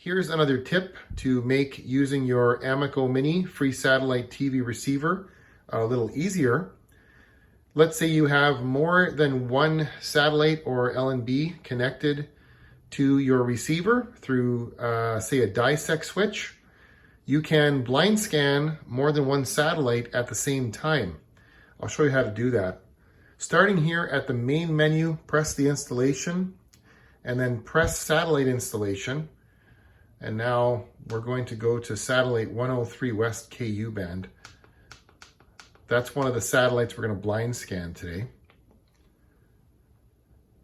Here's another tip to make using your Amiko Mini free satellite TV receiver a little easier. Let's say you have more than one satellite or LNB connected to your receiver through, say, a DiSEqC switch. You can blind scan more than one satellite at the same time. I'll show you how to do that. Starting here at the main menu, press the installation and then press satellite installation. And now we're going to go to satellite 103 West KU band. That's one of the satellites we're going to blind scan today.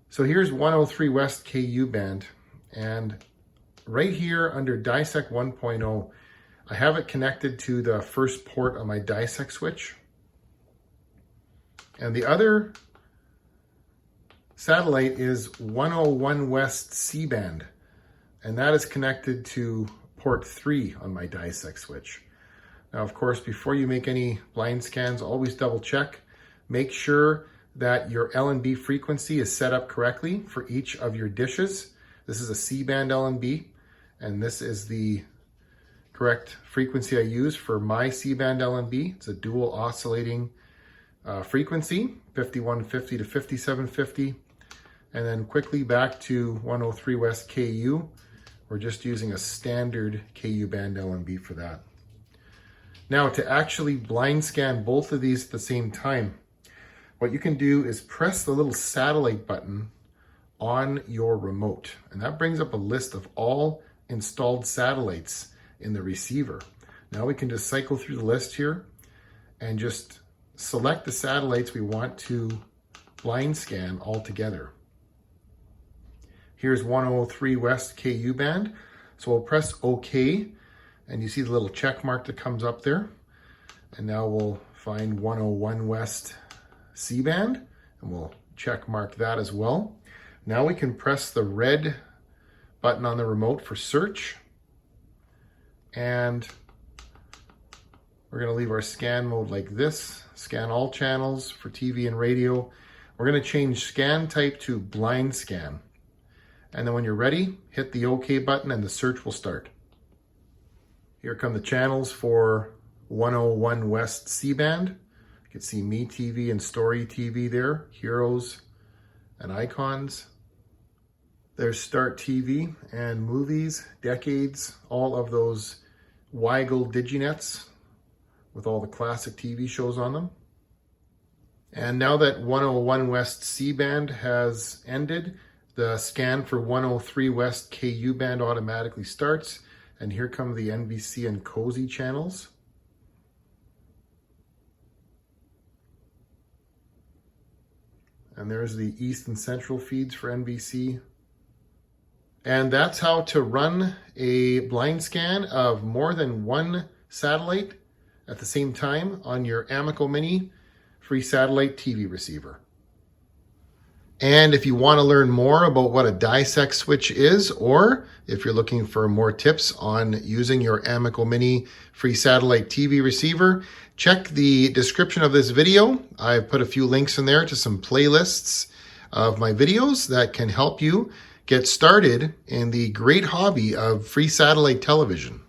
So here's 103 West KU band, and right here under DiSEqC 1.0, I have it connected to the first port on my DiSEqC switch. And the other satellite is 101 West C band, and that is connected to port 3 on my DiSEqC switch. Now, of course, before you make any blind scans, always double check. Make sure that your LNB frequency is set up correctly for each of your dishes. This is a C-band LNB, and this is the correct frequency I use for my C-band LNB. It's a dual oscillating frequency, 5150 to 5750. And then quickly back to 103 West KU. We're just using a standard KU band LNB for that. Now, to actually blind scan both of these at the same time, what you can do is press the little satellite button on your remote, and that brings up a list of all installed satellites in the receiver. Now we can just cycle through the list here and just select the satellites we want to blind scan all together. Here's 103 West KU band, so we'll press OK, and you see the little check mark that comes up there. And now we'll find 101 West C band, and we'll check mark that as well. Now we can press the red button on the remote for search, and we're going to leave our scan mode like this. Scan all channels for TV and radio. We're going to change scan type to blind scan. And then when you're ready, hit the OK button and the search will start. Here come the channels for 101 West C band. You can see Me TV and Story TV there, Heroes and Icons. There's Start TV and Movies, Decades, all of those Weigel Diginets with all the classic TV shows on them. And now that 101 West C band has ended, the scan for 103 West KU band automatically starts, and here come the NBC and Cozy channels. And there's the East and Central feeds for NBC. And that's how to run a blind scan of more than one satellite at the same time on your Amiko Mini free satellite TV receiver. And if you want to learn more about what a DiSEqC switch is, or if you're looking for more tips on using your Amiko Mini free satellite TV receiver, check the description of this video. I've put a few links in there to some playlists of my videos that can help you get started in the great hobby of free satellite television.